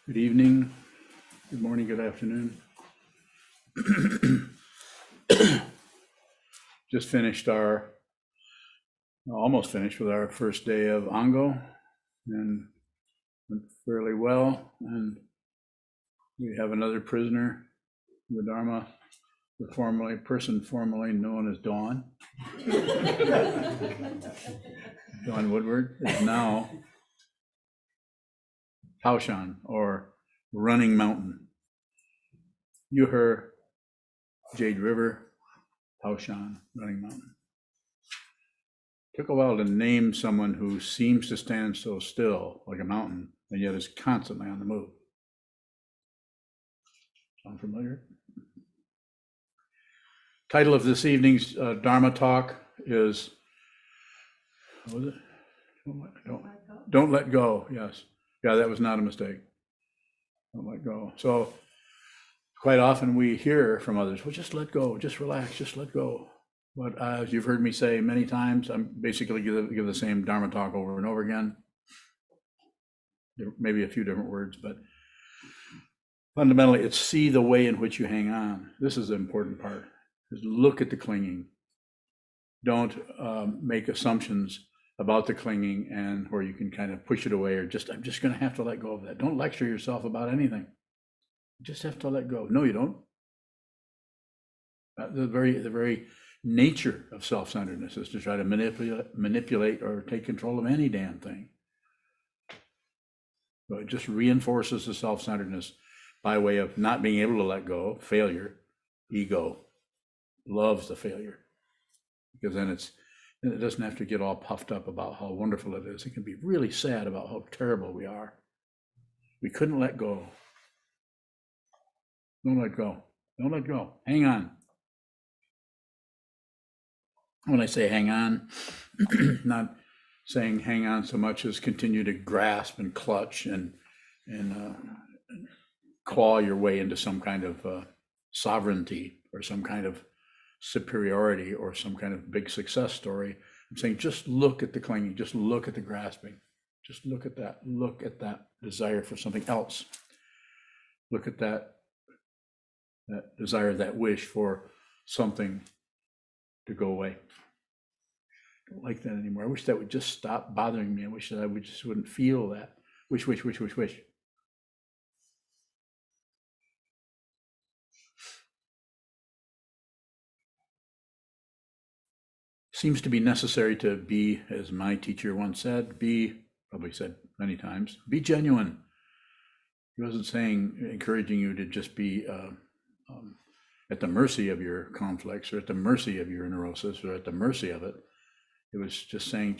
Good evening, good morning, good afternoon. Just almost finished with our first day of Ango, and went fairly well. And we have another prisoner, the Dharma, the person formerly known as Dawn. Dawn Woodward is now Taoshan, or Running Mountain. Yuher, Jade River, Taoshan, Running Mountain. Took a while to name someone who seems to stand so still, like a mountain, and yet is constantly on the move. Sound familiar? Title of this evening's Dharma talk is, what was it? Don't let go. Yes. Yeah, that was not a mistake. Don't let go. So quite often we hear from others, well, just let go, just relax, just let go. But as you've heard me say many times, I'm basically give the same Dharma talk over and over again. There may be a few different words, but fundamentally it's see the way in which you hang on. This is the important part, is look at the clinging. Don't make assumptions about the clinging and where you can kind of push it away, or I'm just going to have to let go of that. Don't lecture yourself about anything. You just have to let go. No, you don't. The very nature of self-centeredness is to try to manipulate or take control of any damn thing. So it just reinforces the self-centeredness by way of not being able to let go, failure. Ego loves the failure, because then it doesn't have to get all puffed up about how wonderful it is. It can be really sad about how terrible we are. We couldn't let go. Don't let go. Don't let go. Hang on. When I say hang on, not saying hang on so much as continue to grasp and clutch and claw your way into some kind of sovereignty or some kind of superiority or some kind of big success story. I'm saying just look at the clinging, just look at the grasping, just look at that desire for something else. Look at that desire, that wish for something to go away. I don't like that anymore. I wish that would just stop bothering me. I wish that I just wouldn't feel that. Wish. Seems to be necessary to be, as my teacher once said, probably said many times, be genuine. He wasn't encouraging you to just be at the mercy of your conflicts, or at the mercy of your neurosis, or at the mercy of it. It was just saying,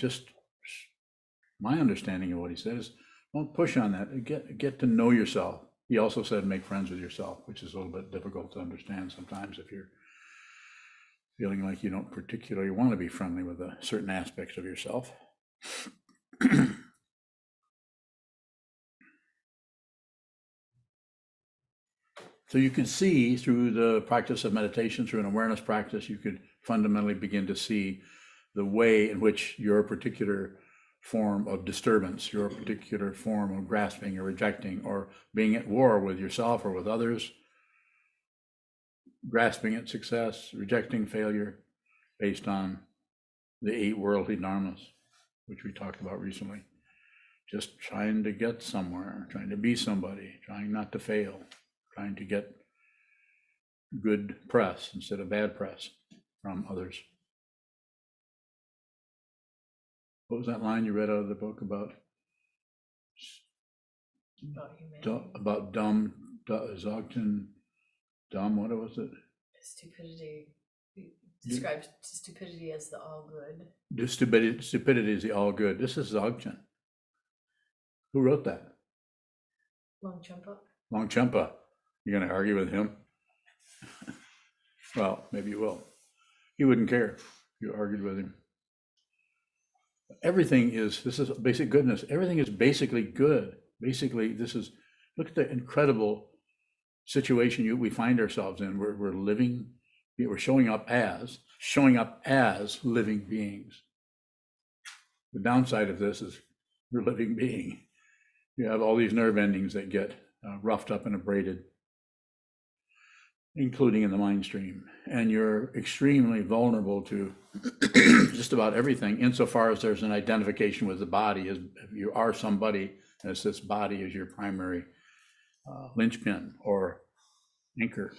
my understanding of what he said is, don't push on that. Get to know yourself. He also said, make friends with yourself, which is a little bit difficult to understand sometimes if you're feeling like you don't particularly want to be friendly with certain aspects of yourself. So you could see through the practice of meditation, through an awareness practice, you could fundamentally begin to see the way in which your particular form of disturbance, your particular form of grasping or rejecting, or being at war with yourself or with others, grasping at success, rejecting failure, based on the 8 worldly dharmas, which we talked about recently. Just trying to get somewhere, trying to be somebody, trying not to fail, trying to get good press instead of bad press from others. What was that line you read out of the book about dumb, Dzogchen, dumb, what was it? Stupidity. Describes stupidity as the all good. Stupidity is the all good. This is Dzogchen. Who wrote that? Longchenpa. You're going to argue with him? Well, maybe you will. He wouldn't care if you argued with him. This is basic goodness. Everything is basically good. Basically, look at the incredible situation we find ourselves in. We're living, we're showing up as living beings. The downside of this is we're living being. You have all these nerve endings that get roughed up and abraded, including in the mind stream. And you're extremely vulnerable to just about everything, insofar as there's an identification with the body, as if you are somebody, and it's this body as your primary linchpin or anchor.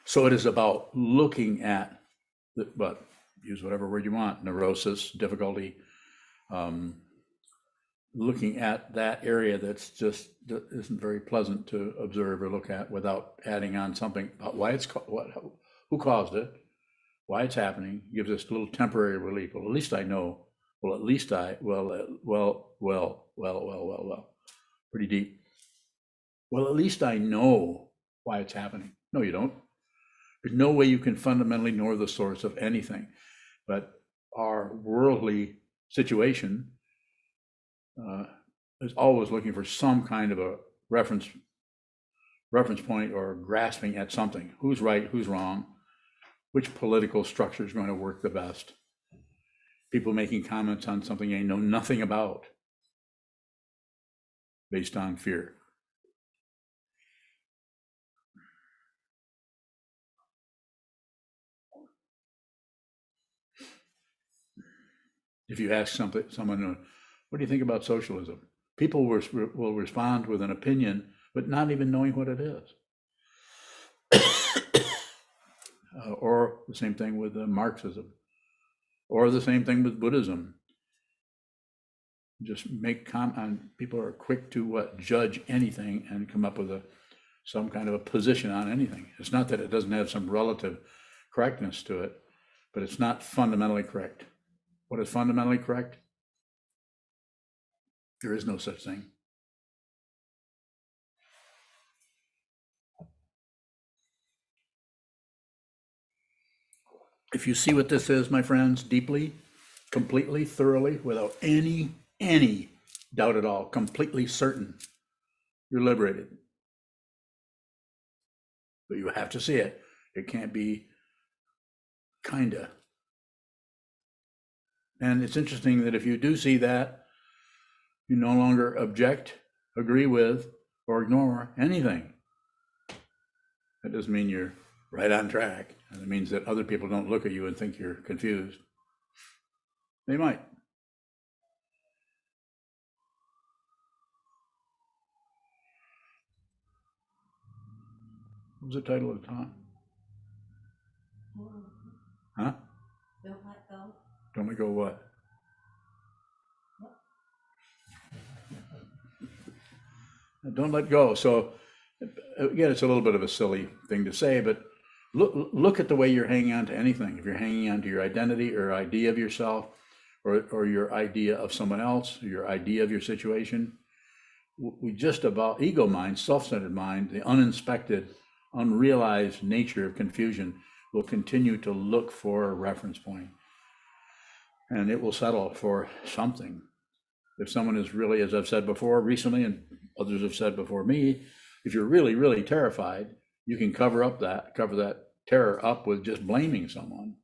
So it is about looking at, but use whatever word you want, neurosis, difficulty, looking at that area that isn't very pleasant to observe or look at without adding on something about why it's, who caused it, why it's happening, gives us a little temporary relief. Well, at least I know. Well, at least well, pretty deep. Well, at least I know why it's happening. No, you don't. There's no way you can fundamentally know the source of anything. But our worldly situation is always looking for some kind of a reference point or grasping at something. Who's right, who's wrong, which political structure is going to work the best. People making comments on something they know nothing about based on fear. If you ask someone, what do you think about socialism? People will respond with an opinion, but not even knowing what it is. Or the same thing with Marxism, or the same thing with Buddhism. Just make comment. People are quick to judge anything and come up with some kind of a position on anything. It's not that it doesn't have some relative correctness to it, but it's not fundamentally correct. What is fundamentally correct? There is no such thing. If you see what this is, my friends, deeply, completely, thoroughly, without any doubt at all, completely certain, you're liberated. But you have to see it. It can't be kinda. And it's interesting that if you do see that, you no longer object, agree with, or ignore anything. That doesn't mean you're right on track. And it means that other people don't look at you and think you're confused. They might. What was the title of the talk? Huh? Don't let go. Don't let go what? Don't let go. So again, it's a little bit of a silly thing to say, but look at the way you're hanging on to anything. If you're hanging on to your identity or idea of yourself, or your idea of someone else, or your idea of your situation, we just about ego mind, self-centered mind, the uninspected, unrealized nature of confusion will continue to look for a reference point. And it will settle for something. If someone is really, as I've said before recently, and others have said before me, if you're really, really terrified, you can cover that terror up with just blaming someone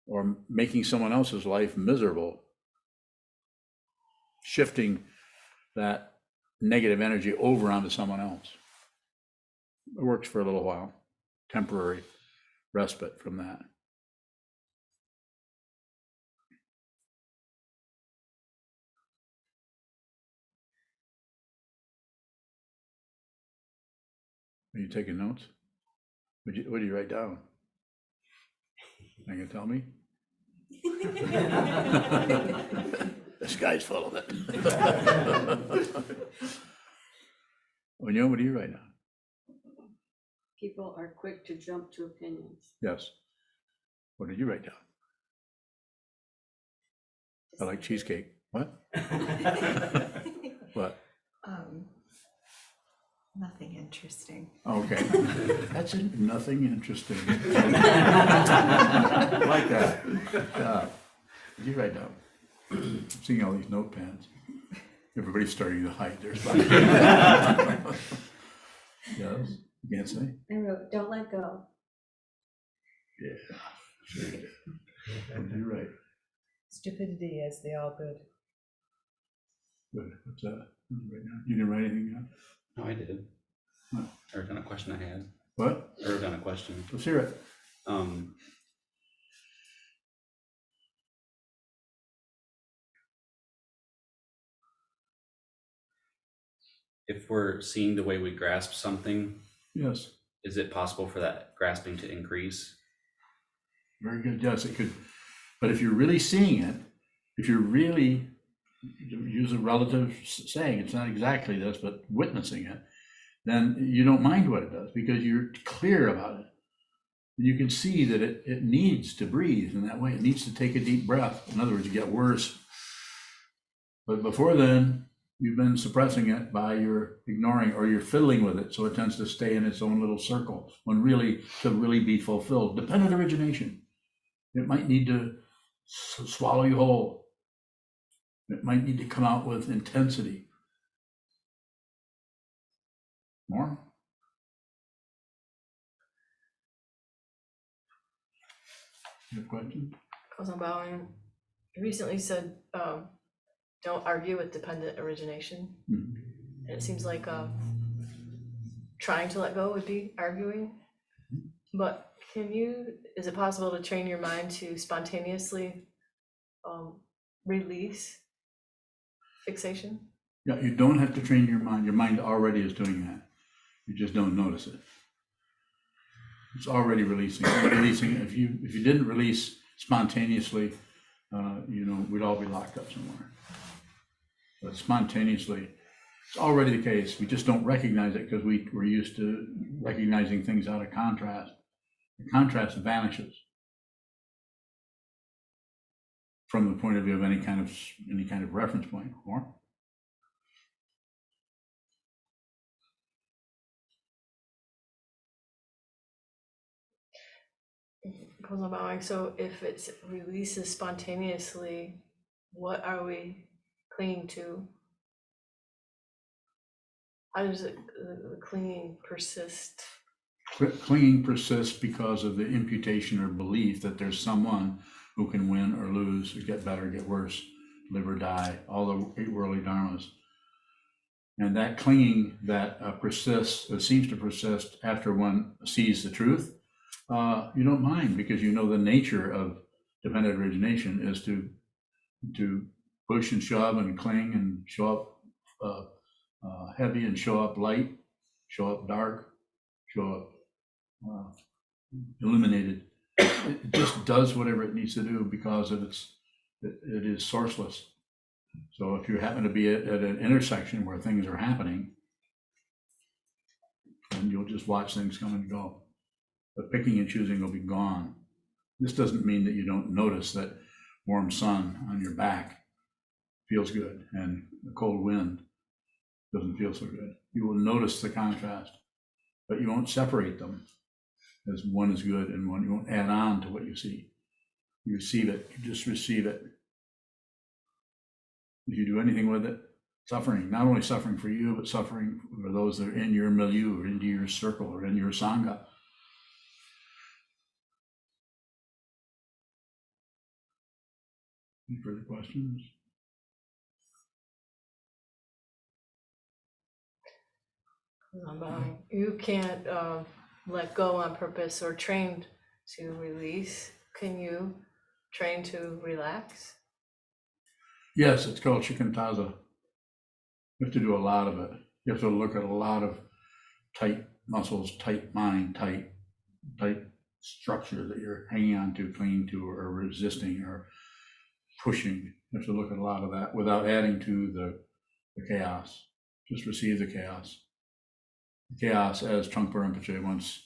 or making someone else's life miserable, shifting that negative energy over onto someone else. It works for a little while, temporary respite from that. Are you taking notes? What do you write down? Are you gonna tell me? This guy's full of it. What do you write down? People are quick to jump to opinions. Yes. What did you write down? I like cheesecake. What? What? Nothing interesting. Okay. That's it. Nothing interesting. Like that. What did you write down? I'm seeing all these notepads. Everybody's starting to hide their side. Yes. You can't say? I wrote, don't let go. Yeah. You're right. Stupidity as the all good. Good. What's that? Right now? You didn't write anything down? No, I did. What? I wrote down a question I had. What? I wrote down a question. Let's hear it. If we're seeing the way we grasp something, Yes. is it possible for that grasping to increase? Very good. Yes, it could. But if you're really seeing it, if you're really, use a relative saying, it's not exactly this, but witnessing it, then you don't mind what it does because you're clear about it. You can see that it needs to breathe in that way. It needs to take a deep breath. In other words, you get worse. But before then, you've been suppressing it by your ignoring or you're fiddling with it. So it tends to stay in its own little circle when really, to really be fulfilled. Dependent origination. It might need to swallow you whole. It might need to come out with intensity. More? You have a question? Kosan Bowing recently said, don't argue with dependent origination. Mhm. And it seems like trying to let go would be arguing. But is it possible to train your mind to spontaneously release fixation? Yeah, you don't have to train your mind. Your mind already is doing that. You just don't notice it. It's already releasing. Releasing. If you didn't release spontaneously, we'd all be locked up somewhere. But spontaneously, it's already the case. We just don't recognize it because we're used to recognizing things out of contrast. The contrast vanishes from the point of view of any kind of reference point. Or Kosan Bowing, so if it releases spontaneously, what are we clinging to? How does the clinging persist? clinging persists because of the imputation or belief that there's someone who can win or lose, or get better, get worse, live or die, all the 8 worldly dharmas. And that clinging that persists, it seems to persist after one sees the truth, you don't mind because you know the nature of dependent origination is to push and shove and cling and show up heavy and show up light, show up dark, show up illuminated. It just does whatever it needs to do because it is sourceless. So if you happen to be at an intersection where things are happening, then you'll just watch things come and go. But picking and choosing will be gone. This doesn't mean that you don't notice that warm sun on your back feels good and the cold wind doesn't feel so good. You will notice the contrast, but you won't separate them as one is good and one, you won't add on to what you see. You receive it, you just receive it. If you do anything with it, suffering, not only suffering for you, but suffering for those that are in your milieu or into your circle or in your sangha. Any further questions? You can't let go on purpose or train to release. Can you train to relax? Yes, it's called shikantaza. You have to do a lot of it. You have to look at a lot of tight muscles, tight mind, tight structure that you're hanging on to, clinging to, or resisting, or pushing. You have to look at a lot of that without adding to the chaos. Just receive the chaos. The chaos, as Trungpa Rinpoche once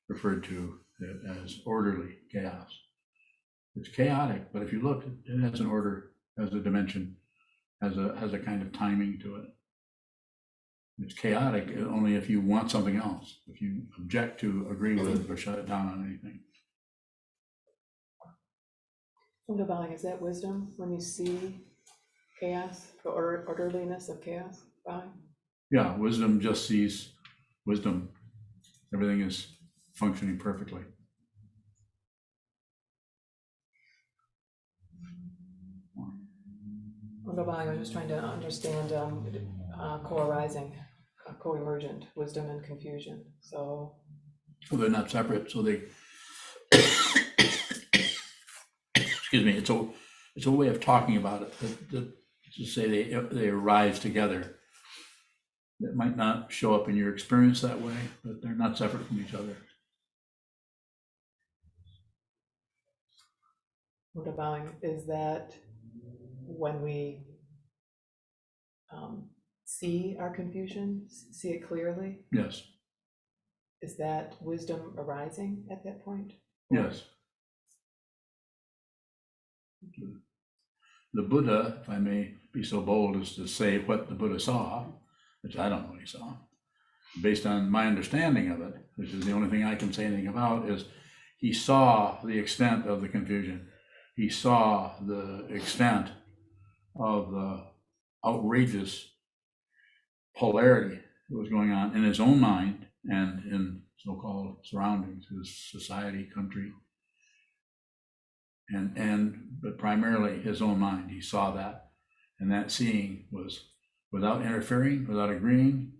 referred to it as orderly chaos. It's chaotic, but if you look, it has an order, has a dimension, has a kind of timing to it. It's chaotic only if you want something else, if you object to, agree with, or shut it down on anything. Is that wisdom when you see chaos, the orderliness of chaos? Yeah, wisdom just sees wisdom. Everything is functioning perfectly. I was just trying to understand co-arising, co-emergent, wisdom and confusion. So, Well, they're not separate, so they, excuse me, it's a way of talking about it, to say they arise together. That might not show up in your experience that way, but they're not separate from each other. is that when we see our confusion, see it clearly, Yes, is that wisdom arising at that point? yes. The Buddha, if I may be so bold as to say what the Buddha saw, which I don't know what he saw, based on my understanding of it, which is the only thing I can say anything about, is he saw the extent of the confusion. He saw the extent of the outrageous polarity that was going on in his own mind and in so-called surroundings, his society, country, but primarily his own mind. He saw that, and that seeing was without interfering, without agreeing,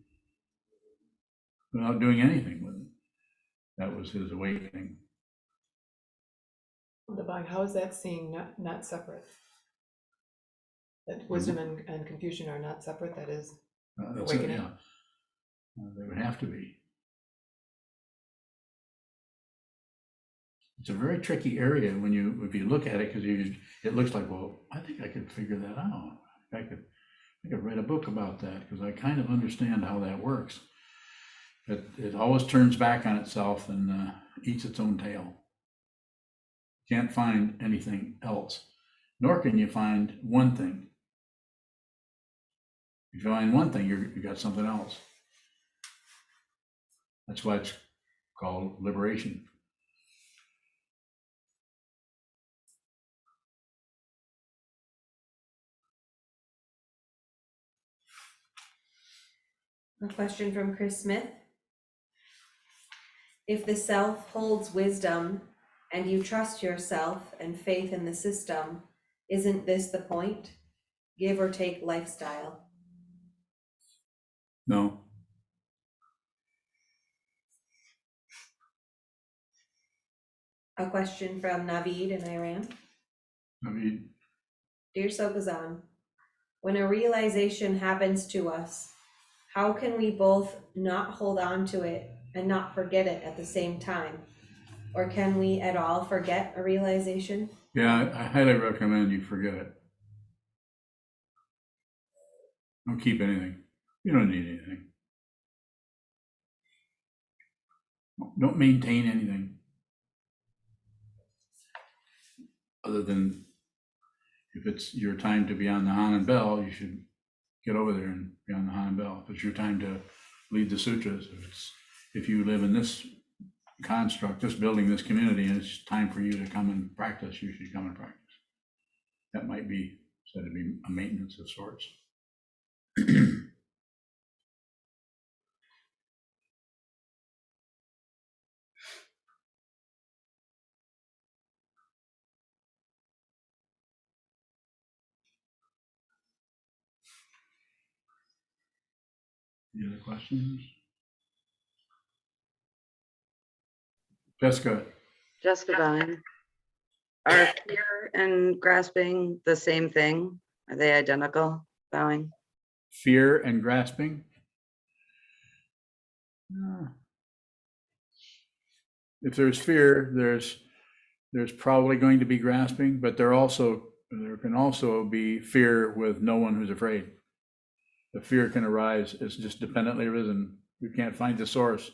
without doing anything with it. That was his awakening. How is that seeing not separate? That wisdom and confusion are not separate, that is That's it, awakening? yeah. They would have to be. It's a very tricky area if you look at it, because it looks like, well, I think I could figure that out. I could write a book about that, because I kind of understand how that works. It always turns back on itself and eats its own tail. Can't find anything else, nor can you find one thing. If you find one thing, you got something else. That's why it's called liberation. A question from Chris Smith. If the self holds wisdom and you trust yourself and faith in the system, isn't this the point? Give or take lifestyle. No. A question from Naveed in Iran. I mean, Dear Sokuzan, when a realization happens to us, how can we both not hold on to it and not forget it at the same time? Or can we at all forget a realization? yeah, I highly recommend you forget it. Don't keep anything. You don't need anything. Don't maintain anything. Other than if it's your time to be on the Hanan Bell, you should get over there and be on the Hanan Bell. If it's your time to lead the sutras, if you live in this construct, this building, this community, and it's time for you to come and practice, you should come and practice. That might be said to be a maintenance of sorts. Any other questions? Jessica, Jessica, are fear and grasping the same thing? Are they identical, bowing? fear and grasping? No. If there's fear, there's probably going to be grasping, but there can also be fear with no one who's afraid. The fear can arise, it's just dependently arisen. You can't find the source.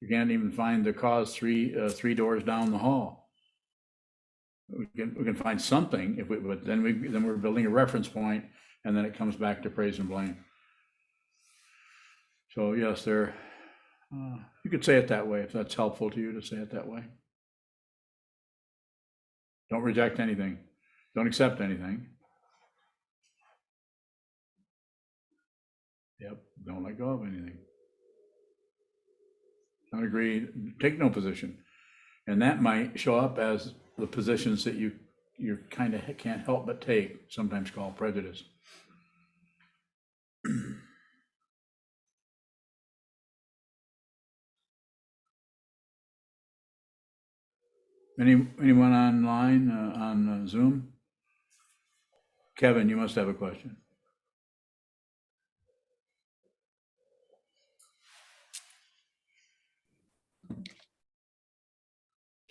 You can't even find the cause three doors down the hall. We can find something, but then we're building a reference point, and then it comes back to praise and blame. So yes, you could say it that way if that's helpful to you to say it that way. Don't reject anything. Don't accept anything. Yep. Don't let go of anything. Don't agree. Take no position. And that might show up as the positions that you you kind of can't help but take, sometimes called prejudice. Anyone online, on Zoom? Kevin, you must have a question.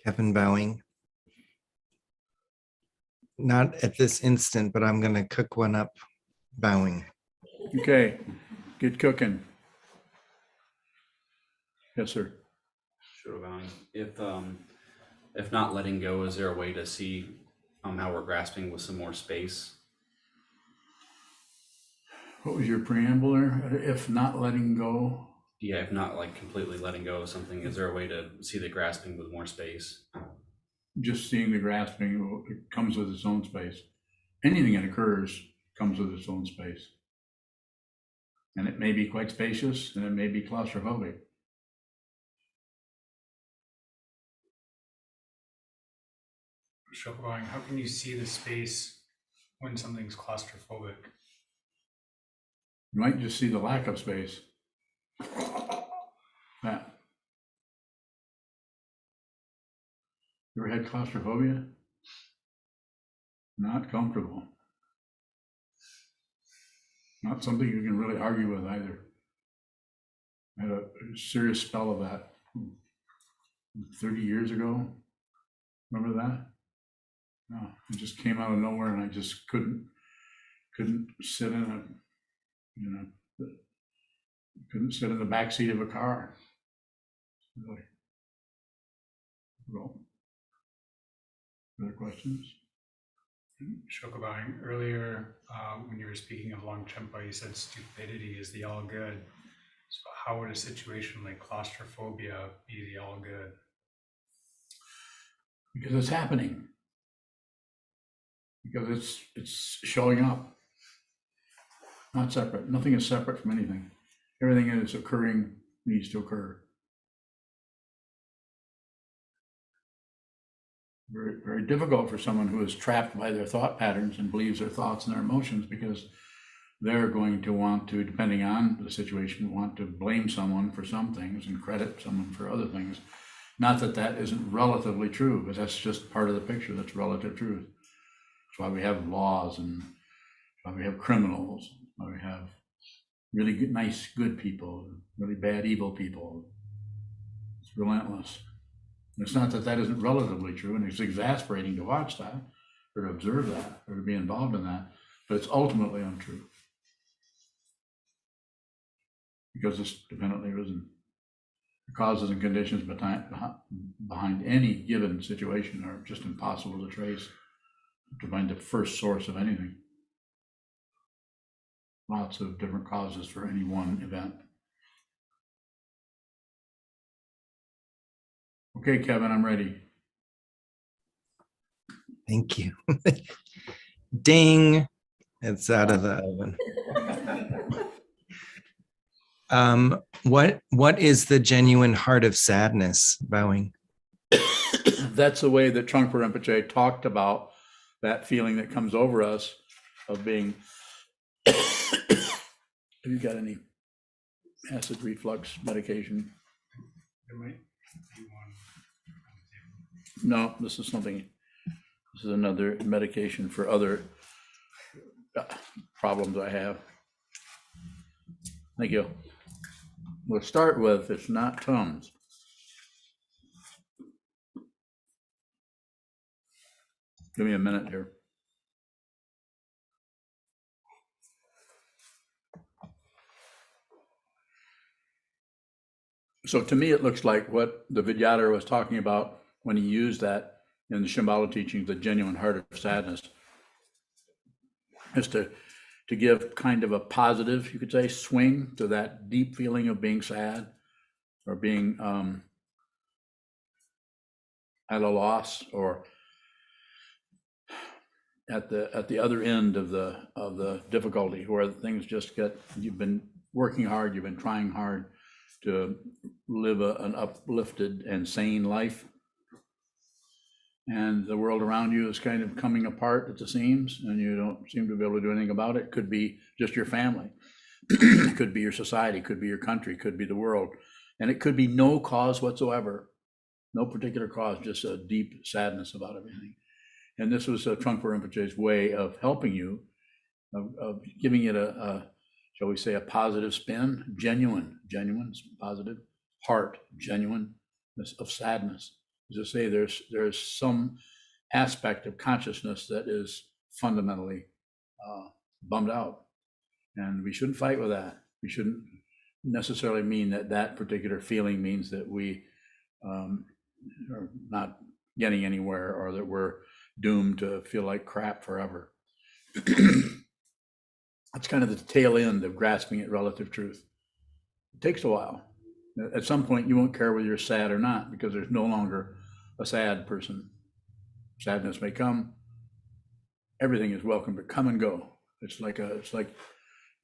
Kevin bowing. Not at this instant, but I'm gonna cook one up bowing. Okay, get cooking. Yes, sir. Sure, if not letting go, is there a way to see how we're grasping with some more space? What was your preamble there? If not letting go? Yeah, if not like completely letting go of something, is there a way to see the grasping with more space? Just seeing the grasping, it comes with its own space. Anything that occurs comes with its own space. And it may be quite spacious, and it may be claustrophobic. Sokuzan, how can you see the space when something's claustrophobic? You might just see the lack of space. That. You ever had claustrophobia? Not comfortable. Not something you can really argue with either. I had a serious spell of that 30 years ago. Remember that? No, it just came out of nowhere, and I just couldn't sit in a, couldn't sit in the back seat of a car. Really. Well, other questions? Sokuzan, earlier when you were speaking of Trungpa, you said stupidity is the all good. So how would a situation like claustrophobia be the all good? Because it's happening. Because it's showing up. Not separate. Nothing is separate from anything. Everything that is occurring needs to occur. Very, very difficult for someone who is trapped by their thought patterns and believes their thoughts and their emotions, because they're going to want to, depending on the situation, want to blame someone for some things and credit someone for other things. Not that that isn't relatively true, but that's just part of the picture. That's relative truth. That's why we have laws, and why we have criminals, why we have really good, nice, good people, really bad, evil people. It's relentless. It's not that that isn't relatively true, and it's exasperating to watch that, or to observe that, or to be involved in that, but it's ultimately untrue. Because it's dependently arisen. The causes and conditions behind any given situation are just impossible to trace, to find the first source of anything. Lots of different causes for any one event. Okay, Kevin, I'm ready. Thank you. Ding, it's out of the oven. What is the genuine heart of sadness, bowing? That's the way that Trungpa Rinpoche talked about that feeling that comes over us of being, have you got any acid reflux medication? There might be one. No, this is another medication for other problems I have. Thank you. We'll start with, it's not Tums. Give me a minute here. So to me, it looks like what the Vidyadhara was talking about when he used that in the Shambhala teachings, the genuine heart of sadness, is to give kind of a positive, you could say, swing to that deep feeling of being sad or being at a loss, or at the other end of the difficulty, where things just get, you've been working hard, you've been trying hard to live an uplifted and sane life, and the world around you is kind of coming apart at the seams, and you don't seem to be able to do anything about it. It could be just your family. It could be your society, could be your country, could be the world. And it could be no cause whatsoever, no particular cause, just a deep sadness about everything. And this was Trungpa Rinpoche's way of helping you, of giving it shall we say, a positive spin, genuine, positive, heart, genuineness of sadness. As I say, there's some aspect of consciousness that is fundamentally bummed out. And we shouldn't fight with that. We shouldn't necessarily mean that that particular feeling means that we are not getting anywhere or that we're doomed to feel like crap forever. That's kind of the tail end of grasping at relative truth. It takes a while. At some point, you won't care whether you're sad or not, because there's no longer a sad person. Sadness may come. Everything is welcome, but come and go. It's like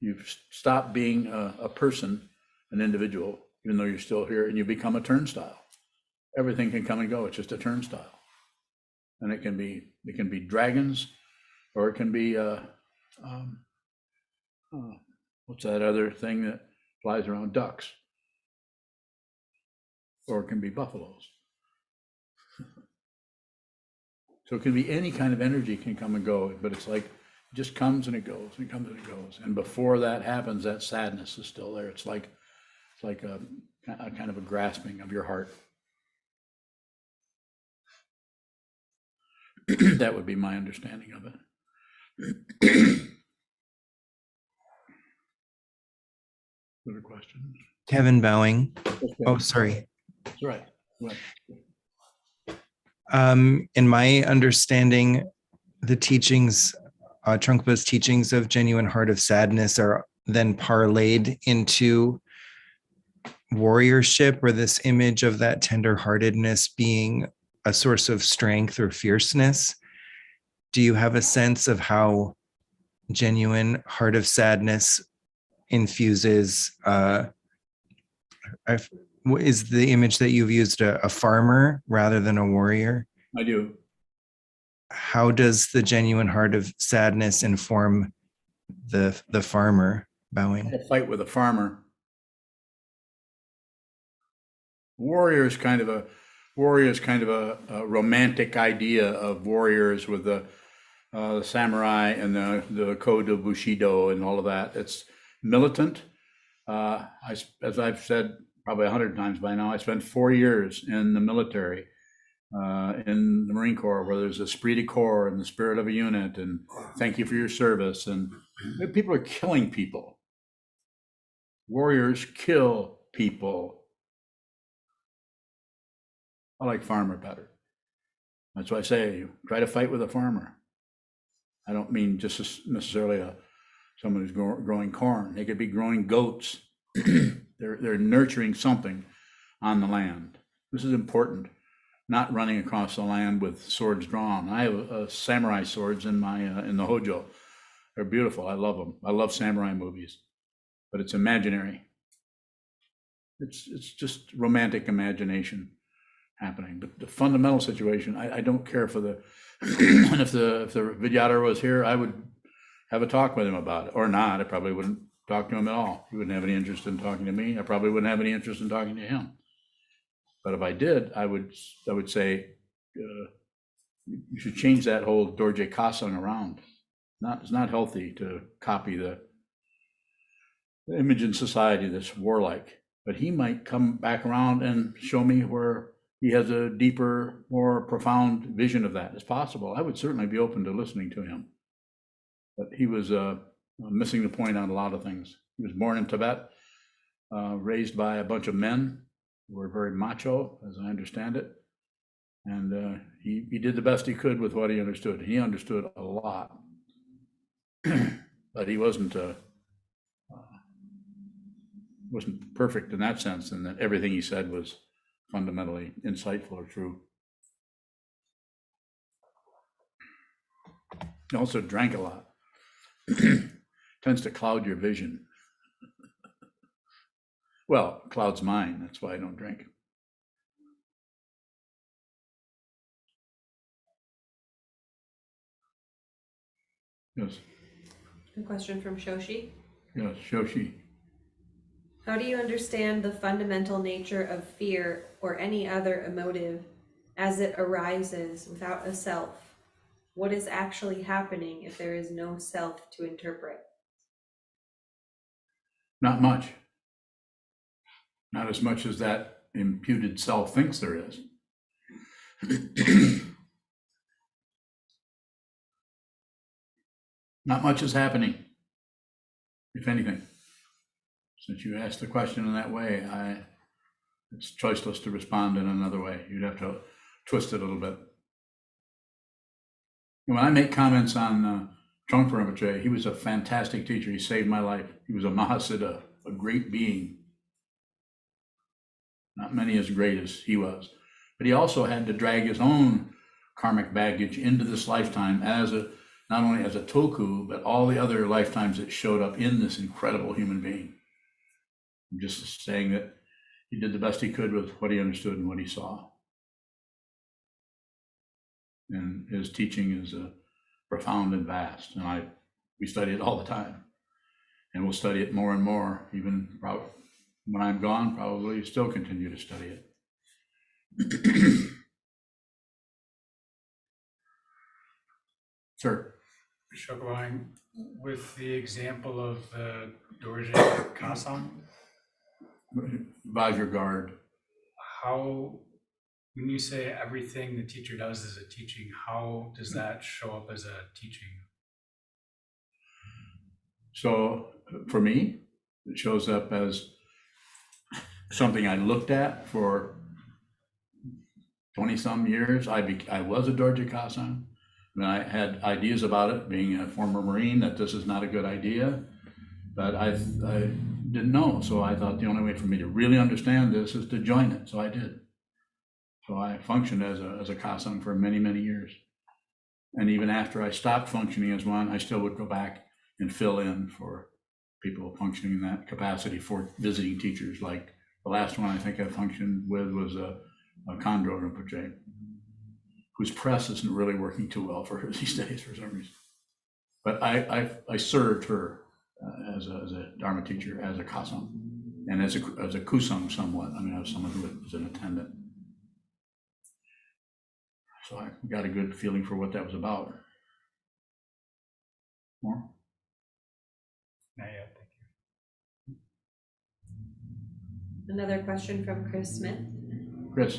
you've stopped being a person, an individual, even though you're still here, and you become a turnstile. Everything can come and go. It's just a turnstile, and it can be dragons, or it can be what's that other thing that flies around? Ducks, or it can be buffaloes. So it can be any kind of energy can come and go, but it's like it just comes and it goes, and it comes and it goes. And before that happens, that sadness is still there. It's like a kind of a grasping of your heart. That would be my understanding of it. Other questions? Kevin bowing. Oh, sorry. That's right. Right. In my understanding, the teachings, Trungpa's teachings of genuine heart of sadness are then parlayed into warriorship, or this image of that tenderheartedness being a source of strength or fierceness. Do you have a sense of how genuine heart of sadness infuses, is the image that you've used a farmer rather than a warrior? I do. How does the genuine heart of sadness inform the farmer? Bowing. A fight with a farmer. Warrior is kind of a romantic idea of warriors with the samurai and the code of Bushido and all of that. It's militant. As I've said probably 100 times by now, I spent 4 years in the military, in the Marine Corps, where there's esprit de corps and the spirit of a unit, and thank you for your service. And people are killing people. Warriors kill people. I like farmer better. That's why I say try to fight with a farmer. I don't mean just necessarily someone who's growing corn. They could be growing goats. They're nurturing something on the land. This is important. Not running across the land with swords drawn. I have samurai swords in my in the hojo. They're beautiful. I love them. I love samurai movies, but it's imaginary. It's just romantic imagination happening. But the fundamental situation, I don't care for the. And if the Vidyadhara was here, I would have a talk with him about it, or not. I probably wouldn't talk to him at all. He wouldn't have any interest in talking to me. I probably wouldn't have any interest in talking to him. But if I did, I would say you should change that whole Dorje Kasang around. It's not healthy to copy the image in society that's warlike. But he might come back around and show me where he has a deeper, more profound vision of that. It's possible. I would certainly be open to listening to him. But he was missing the point on a lot of things. He was born in Tibet, raised by a bunch of men who were very macho, as I understand it. And he did the best he could with what he understood. He understood a lot. But he wasn't perfect in that sense, and that everything he said was fundamentally insightful or true. He also drank a lot. Tends to cloud your vision. Well, clouds mine. That's why I don't drink. Yes, A question from Shoshi. yes, Shoshi. How do you understand the fundamental nature of fear or any other emotive as it arises without a self? What is actually happening if there is no self to interpret? Not much. Not as much as that imputed self thinks there is. Not much is happening, if anything. Since you asked the question in that way, it's choiceless to respond in another way. You'd have to twist it a little bit. When I make comments on Trungpa Rinpoche, he was a fantastic teacher. He saved my life. He was a Mahasiddha, a great being. Not many as great as he was. But he also had to drag his own karmic baggage into this lifetime as not only as a toku, but all the other lifetimes that showed up in this incredible human being. I'm just saying that he did the best he could with what he understood and what he saw. And his teaching is profound and vast, and we study it all the time, and we'll study it more and more. Even when I'm gone, probably still continue to study it. Sir. Sokuzan, with the example of the Dorje Kasam, Vajragard. how, when you say everything the teacher does is a teaching, how does that show up as a teaching? So for me, it shows up as something I looked at for 20 some years. I was a Dorje Kasam. I mean, I had ideas about it, being a former Marine, that this is not a good idea, but I didn't know. So I thought the only way for me to really understand this is to join it. So I did. So I functioned as a Kasam for many, many years. And even after I stopped functioning as one, I still would go back and fill in for people functioning in that capacity for visiting teachers. Like the last one I think I functioned with was a Khandro Rinpoche, whose press isn't really working too well for her these days for some reason. But I served her as a Dharma teacher, as a Kasam, and as a Kusang somewhat. I mean, I was someone who was an attendant. So I got a good feeling for what that was about. More? Not yet, thank you. Another question from Chris Smith. Chris?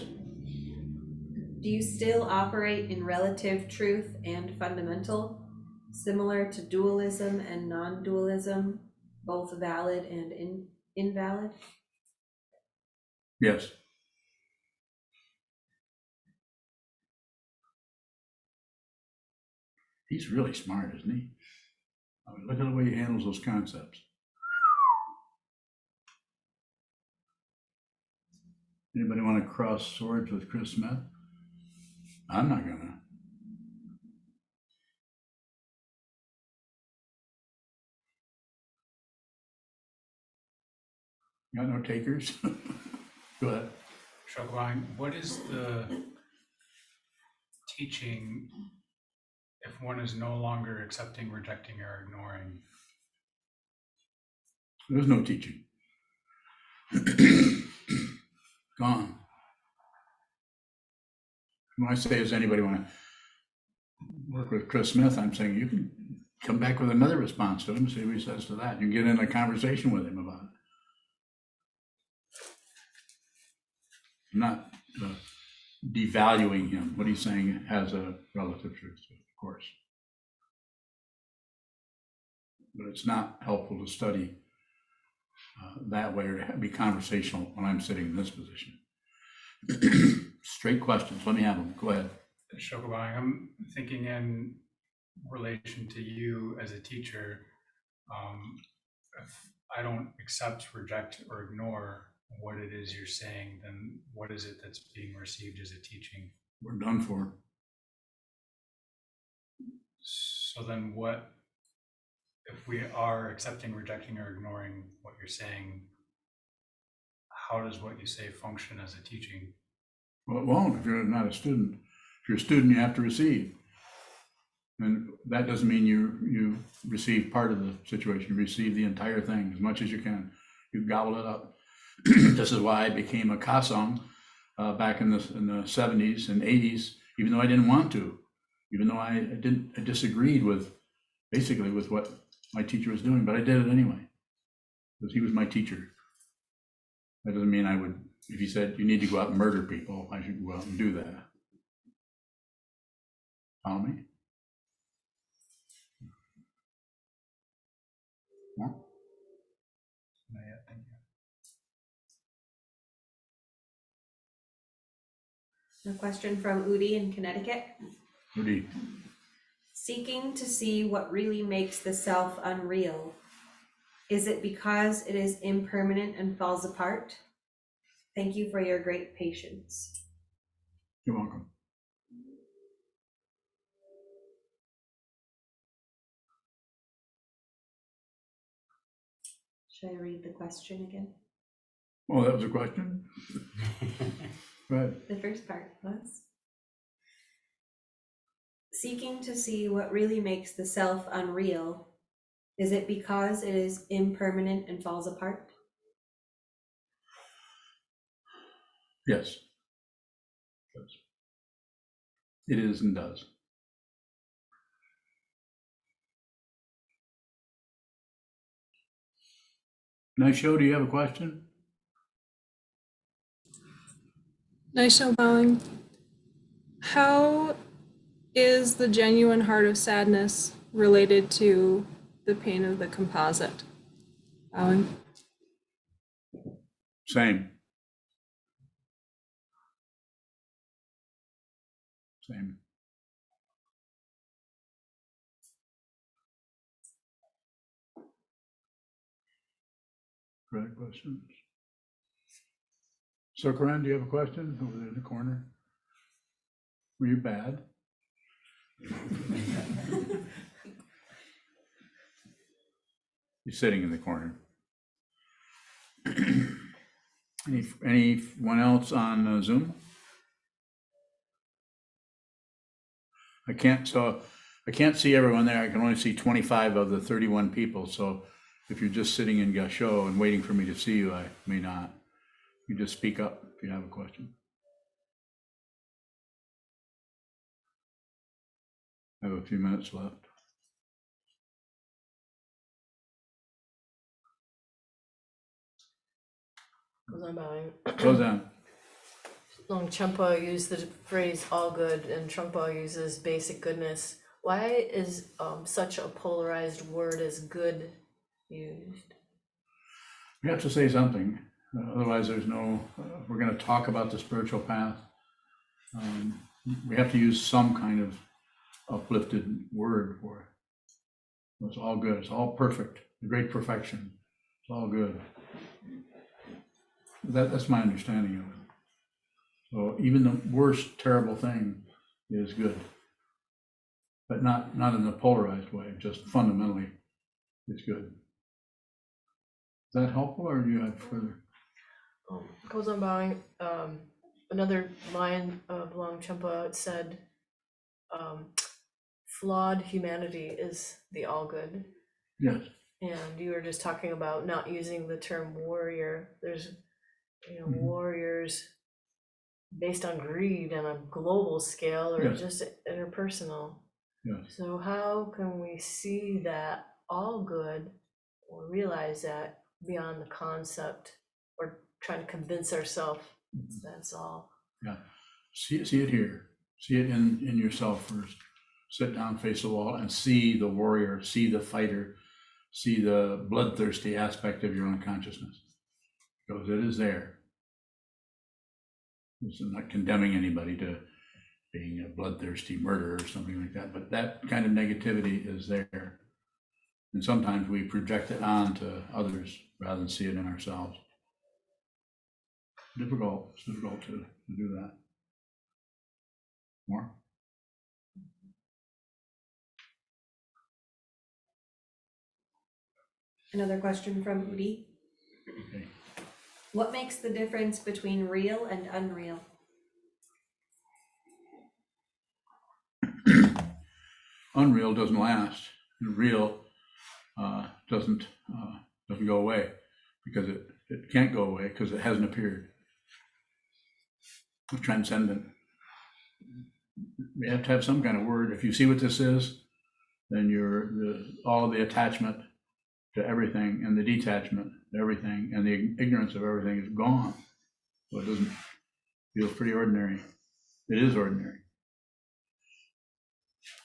Do you still operate in relative truth and fundamental, similar to dualism and non-dualism, both valid and invalid? Yes. He's really smart, isn't he? I mean, look at the way he handles those concepts. Anybody want to cross swords with Chris Smith? I'm not gonna. Got no takers? Go ahead. Sokuzan, what is the teaching if one is no longer accepting, rejecting, or ignoring? There's no teaching. Gone. When I say, does anybody want to work with Chris Smith, I'm saying you can come back with another response to him and see what he says to that. You can get in a conversation with him about it. I'm not devaluing him. What he's saying has a relative truth, of course. But it's not helpful to study that way or to be conversational when I'm sitting in this position. Straight questions. Let me have them. Go ahead. Sokuzan, I'm thinking in relation to you as a teacher, if I don't accept, reject, or ignore what it is you're saying, then what is it that's being received as a teaching? We're done for. So then what, if we are accepting, rejecting, or ignoring what you're saying, how does what you say function as a teaching? Well, it won't if you're not a student. If you're a student, you have to receive. And that doesn't mean you receive part of the situation, you receive the entire thing as much as you can. You gobble it up. This is why I became a Kasong back in the 70s and 80s, even though I didn't want to, even though I disagreed with basically with what my teacher was doing, but I did it anyway because he was my teacher. That doesn't mean I would, if he said you need to go out and murder people, I should go out and do that. Follow me? No? Not yet, thank you. A question from Udi in Connecticut. Rudy, Seeking to see what really makes the self unreal. Is it because it is impermanent and falls apart? Thank you for your great patience. you're welcome. Should I read the question again? Oh, that was a question? Right. The first part was seeking to see what really makes the self unreal. Is it because it is impermanent and falls apart? Yes. Yes. It is and does. Nice show. Do you have a question? Nice show, bowing. How is the genuine heart of sadness related to the pain of the composite? Bowing. Same. Same. Correct questions. Sokuzan, do you have a question over there in the corner? Were you bad? He's sitting in the corner. Anyone else on Zoom? I can't see everyone there. I can only see 25 of the 31 people. So if you're just sitting in Gasho and waiting for me to see you, I may not. You just speak up if you have a question. I have a few minutes left. Goes on bowing. Close down. Trungpa used the phrase all good and Trungpa uses basic goodness. Why is such a polarized word as good used? We have to say something. Otherwise, there's no, we're going to talk about the spiritual path. We have to use some kind of uplifted word for it. It's all good. It's all perfect. The great perfection. It's all good. That's my understanding of it. So even the worst terrible thing is good, but not in a polarized way. Just fundamentally, it's good. Is that helpful, or do you have further? Goes on bowing. Another line of Longchenpa said, flawed humanity is the all good. Yes. And you were just talking about not using the term warrior. There's, warriors based on greed on a global scale or Yes. just interpersonal. Yes. So how can we see that all good or realize that beyond the concept or trying to convince ourselves that's all? Yeah. See it here. See it in yourself first. Sit down, face the wall, and see the warrior, see the fighter, see the bloodthirsty aspect of your own consciousness. Because it is there. This is not condemning anybody to being a bloodthirsty murderer or something like that, but that kind of negativity is there. And sometimes we project it onto others rather than see it in ourselves. It's difficult to do that. More? Another question from Udi. Okay. What makes the difference between real and unreal? unreal doesn't last. And real doesn't go away, because it can't go away because it hasn't appeared. Transcendent. We have to have some kind of word. If you see what this is, then all the attachment to everything and the detachment to everything and the ignorance of everything is gone. So it doesn't feel pretty ordinary. It is ordinary.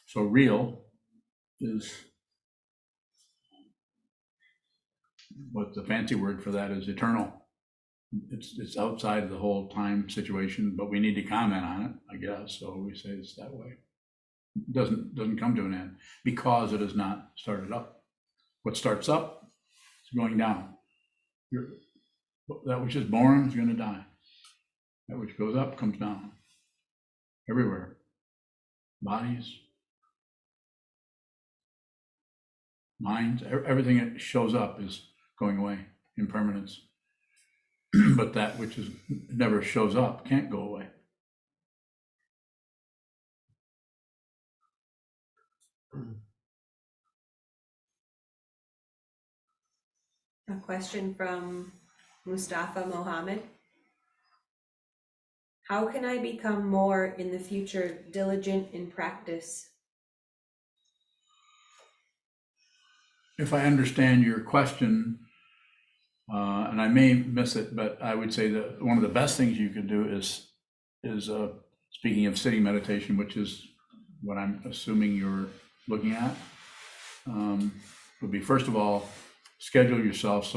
So real is, what the fancy word for that is, eternal. It's outside the whole time situation, but we need to comment on it, I guess. So we say it's that way. It doesn't come to an end because it is not started up. What starts up is going down. That which is born is going to die. That which goes up comes down. Everywhere. Bodies, minds, everything that shows up is going away. Impermanence. But that which never shows up can't go away. A question from Mustafa Mohammed. How can I become more in the future diligent in practice? If I understand your question, and I may miss it, but I would say that one of the best things you can do is speaking of sitting meditation, which is what I'm assuming you're looking at, would be, first of all, schedule yourself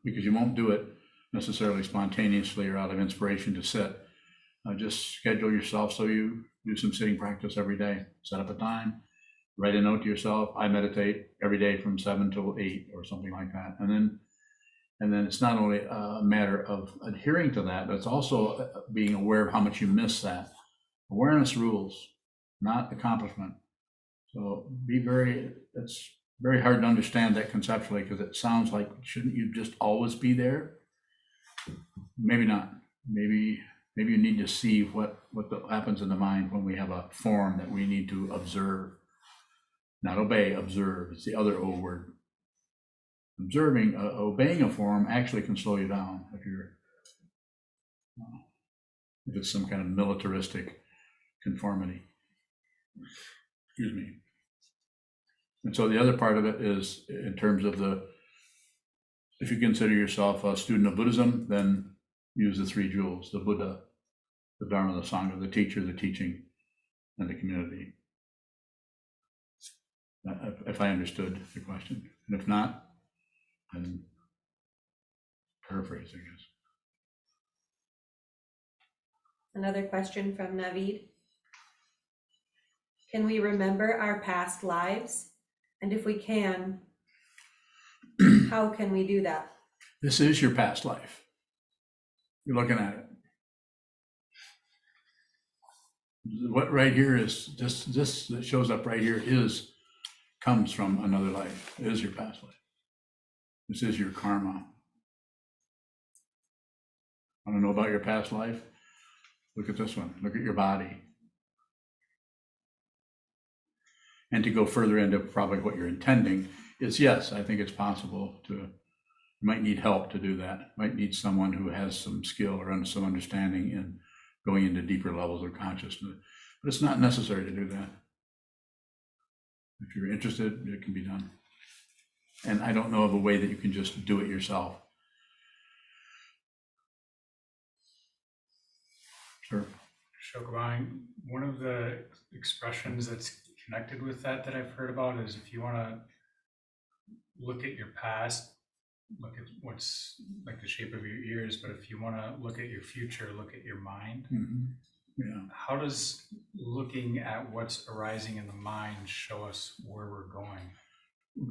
because you won't do it necessarily spontaneously or out of inspiration to sit. Just schedule yourself so you do some sitting practice every day. Set up a time, write a note to yourself. I meditate every day from 7 till 8 or something like that. And then it's not only a matter of adhering to that, but it's also being aware of how much you miss that. Awareness rules, not accomplishment. So it's very hard to understand that conceptually, because it sounds like, shouldn't you just always be there? Maybe not. Maybe you need to see what happens in the mind when we have a form that we need to observe. Not obey, observe. It's the other O word. Obeying a form actually can slow you down if it's some kind of militaristic conformity. Excuse me. And so the other part of it is, in terms of if you consider yourself a student of Buddhism, then use the 3 jewels: the Buddha, the Dharma, the Sangha, the teacher, the teaching, and the community. If I understood the question. And if not, then paraphrase, I guess. Another question from Naveed. Can we remember our past lives? And if we can, how can we do that? This is your past life. You're looking at it. What right here is this that shows up right here comes from another life. It is your past life. This is your karma. Want to know about your past life? Look at this one. Look at your body. And to go further into probably what you're intending is, yes, I think it's possible you might need help to do that. Might need someone who has some skill or some understanding in going into deeper levels of consciousness. But it's not necessary to do that. If you're interested, it can be done. And I don't know of a way that you can just do it yourself. Sure. Shokubang, one of the expressions that's connected with that I've heard about is, if you want to look at your past, look at what's like the shape of your ears, but if you want to look at your future, look at your mind. Mm-hmm. Yeah. How does looking at what's arising in the mind show us where we're going?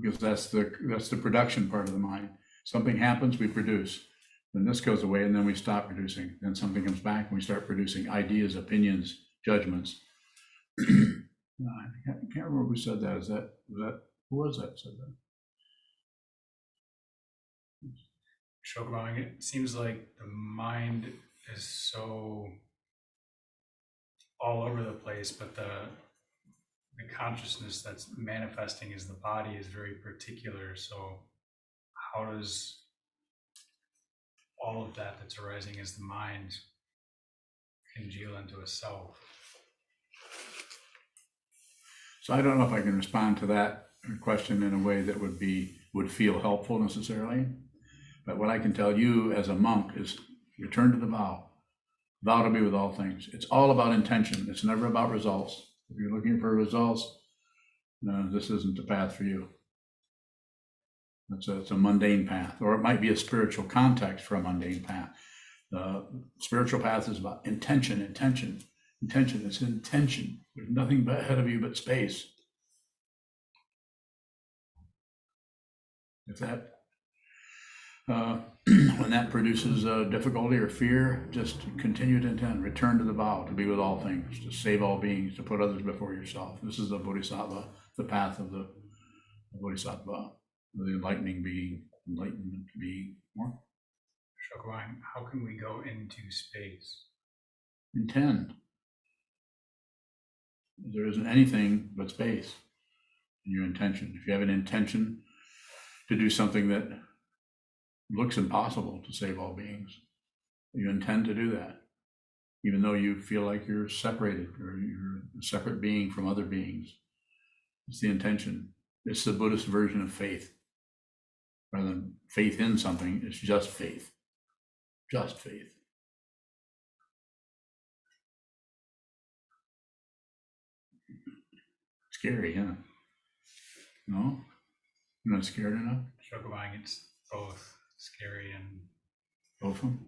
Because that's the production part of the mind. Something happens, we produce. Then this goes away, and then we stop producing. Then something comes back, and we start producing ideas, opinions, judgments. I can't remember who said that. Who was that said that? Shokubang, it seems like the mind is so all over the place, but the consciousness that's manifesting as the body is very particular. So how does all of that that's arising as the mind congeal into a self? So I don't know if I can respond to that question in a way that would feel helpful necessarily. But what I can tell you as a monk is return to the vow. Vow to be with all things. It's all about intention. It's never about results. If you're looking for results, no, this isn't the path for you. It's a mundane path, or it might be a spiritual context for a mundane path. The spiritual path is about intention. It's intention. There's nothing ahead of you but space. If that, when that produces difficulty or fear, just continue to intend. Return to the vow to be with all things, to save all beings, to put others before yourself. This is the bodhisattva, the path of the bodhisattva, the enlightening being, enlightenment being. More Sokuzan, how can we go into space? intend. There isn't anything but space in your intention. If you have an intention to do something that looks impossible, to save all beings, you intend to do that, even though you feel like you're separated or you're a separate being from other beings. It's the intention. It's the Buddhist version of faith. Rather than faith in something, it's just faith. Just faith. Scary, huh? No? You're not scared enough? Sokuzan, it's both scary and Both of them?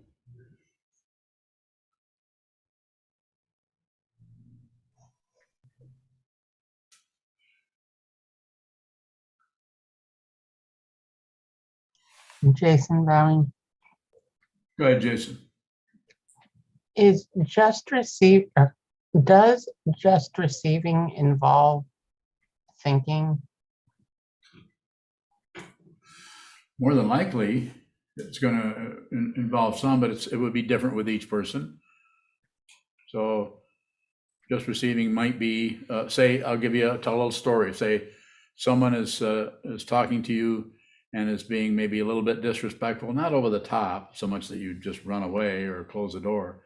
Jason Bowing, Go ahead, Jason. is just receive, does just receiving involve thinking? More than likely, it's going to involve some, but it would be different with each person. So just receiving might be, say, I'll tell a little story. Say someone is talking to you and is being maybe a little bit disrespectful, not over the top, so much that you just run away or close the door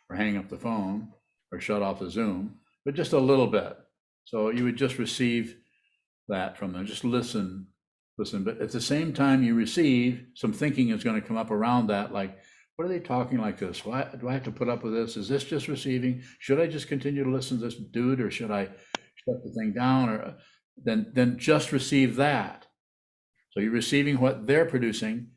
or hang up the phone or shut off the Zoom, but just a little bit. So you would just receive that from them, just listen. But at the same time you receive, some thinking is going to come up around that, like, what are they talking like this? Why do I have to put up with this? Is this just receiving? Should I just continue to listen to this dude, or should I shut the thing down? Or then just receive that. So you're receiving what they're producing,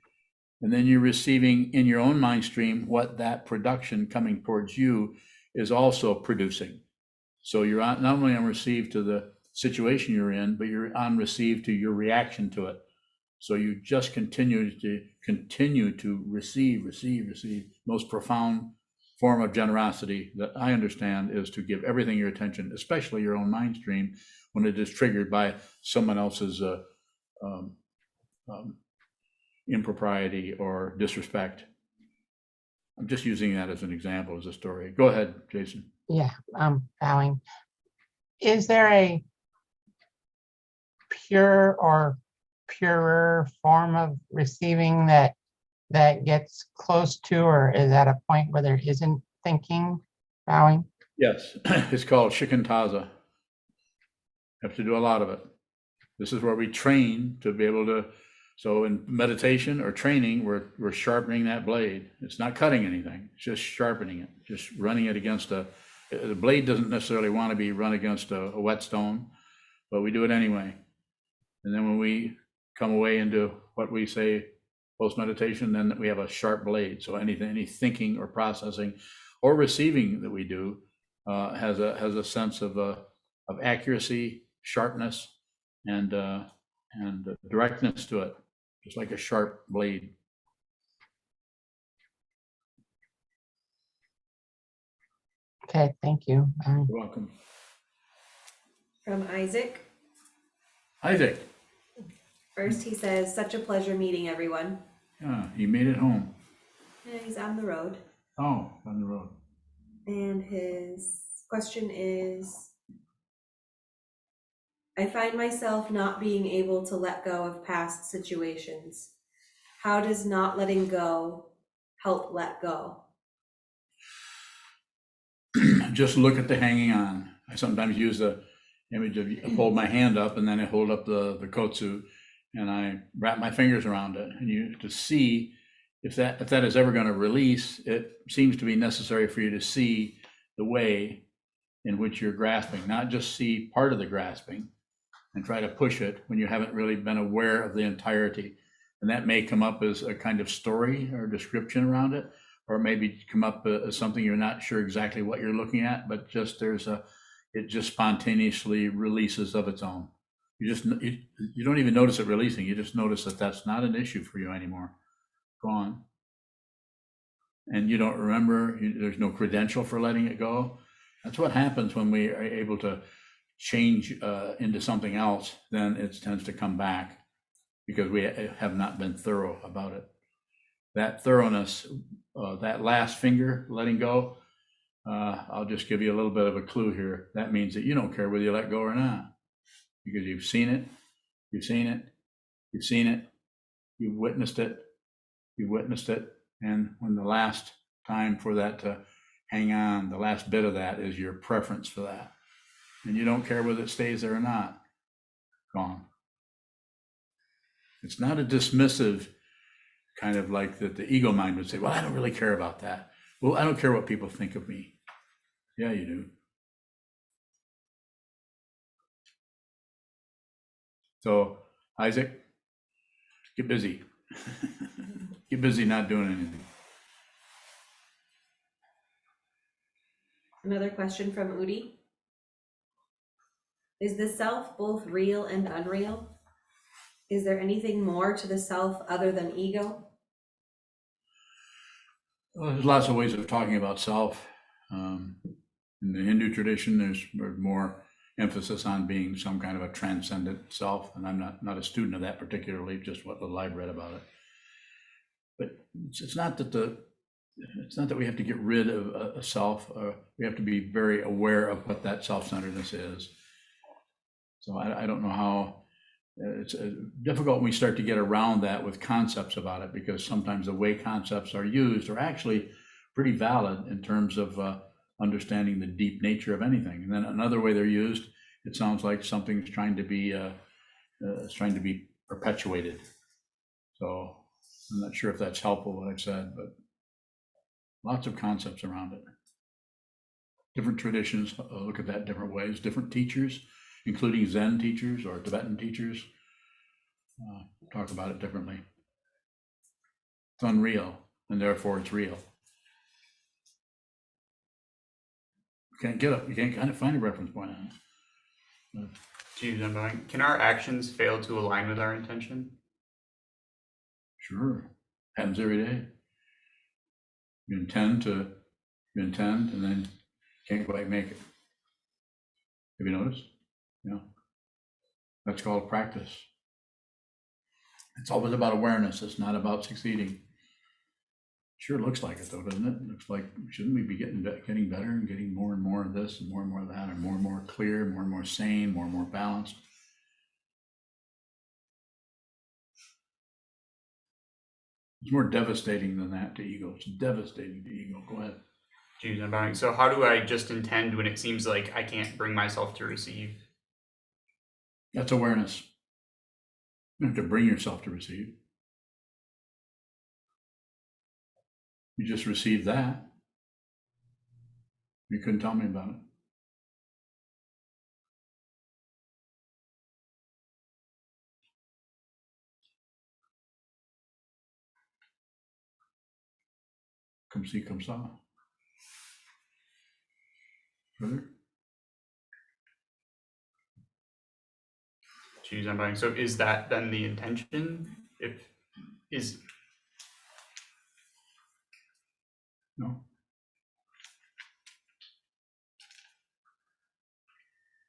and then you're receiving in your own mind stream what that production coming towards you is also producing. So you're not only on receive to the situation you're in, but you're on receive to your reaction to it. So you just continue to receive. Most profound form of generosity that I understand is to give everything your attention, especially your own mind stream, when it is triggered by someone else's impropriety or disrespect. I'm just using that as an example, as a story. Go ahead, Jason. Yeah, Bowing. Is there a pure or purer form of receiving that gets close to, or is at a point where there isn't thinking? Bowing? Yes, it's called shikantaza. Have to do a lot of it. This is where we train to be able to. So in meditation or training, we're sharpening that blade. It's not cutting anything, it's just sharpening it, just running it against the blade doesn't necessarily want to be run against a whetstone, but we do it anyway. And then when we come away into what we say post-meditation, then we have a sharp blade. So any thinking or processing or receiving that we do has a sense of accuracy, sharpness, and directness to it, just like a sharp blade. Okay, thank you. You're welcome. From Isaac. Isaac. First, he says, such a pleasure meeting everyone. Yeah, he made it home. And he's on the road. Oh, on the road. And his question is, I find myself not being able to let go of past situations. How does not letting go help let go? Just look at the hanging on. I sometimes use the image of I hold my hand up and then I hold up the coat suit and I wrap my fingers around it. And you to see if that is ever going to release, it seems to be necessary for you to see the way in which you're grasping, not just see part of the grasping and try to push it when you haven't really been aware of the entirety. And that may come up as a kind of story or description around it, or maybe come up as something you're not sure exactly what you're looking at, but just it just spontaneously releases of its own. You don't even notice it releasing. You just notice that that's not an issue for you anymore. Gone. And you don't remember, there's no credential for letting it go. That's what happens when we are able to change into something else, then it tends to come back because we have not been thorough about it. That thoroughness, that last finger letting go, I'll just give you a little bit of a clue here. That means that you don't care whether you let go or not, because you've seen it, you've seen it, you've seen it, you've witnessed it, and when the last time for that to hang on, the last bit of that is your preference for that, and you don't care whether it stays there or not, gone. It's not a dismissive kind of like that the ego mind would say, well, I don't really care about that. Well, I don't care what people think of me. Yeah, you do. So, Isaac, get busy. Get busy not doing anything. Another question from Udi. Is the self both real and unreal? Is there anything more to the self other than ego? Well, there's lots of ways of talking about self. In the Hindu tradition, there's more emphasis on being some kind of a transcendent self, and I'm not a student of that particularly, just what little I've read about it. But it's not that we have to get rid of a self. We have to be very aware of what that self-centeredness is. So I don't know how. It's difficult when we start to get around that with concepts about it, because sometimes the way concepts are used are actually pretty valid in terms of understanding the deep nature of anything. And then another way they're used, it sounds like something's trying to be perpetuated. So I'm not sure if that's helpful what I've said, but lots of concepts around it. Different traditions look at that different ways. Different teachers, including Zen teachers or Tibetan teachers, talk about it differently. It's unreal, and therefore it's real. You can't kind of find a reference point on it. Can our actions fail to align with our intention? Sure, happens every day. You intend, and then can't quite make it. Have you noticed? Yeah. That's called practice. It's always about awareness. It's not about succeeding. Sure looks like it though, doesn't it? It looks like, shouldn't we be getting better and getting more and more of this and more of that, and more clear, more and more sane, more and more balanced? It's more devastating than that to ego. It's devastating to ego. Go ahead. So how do I just intend when it seems like I can't bring myself to receive? That's awareness. You don't have to bring yourself to receive. You just received that. You couldn't tell me about it. Come see, come saw. Further? So is that then the intention? No.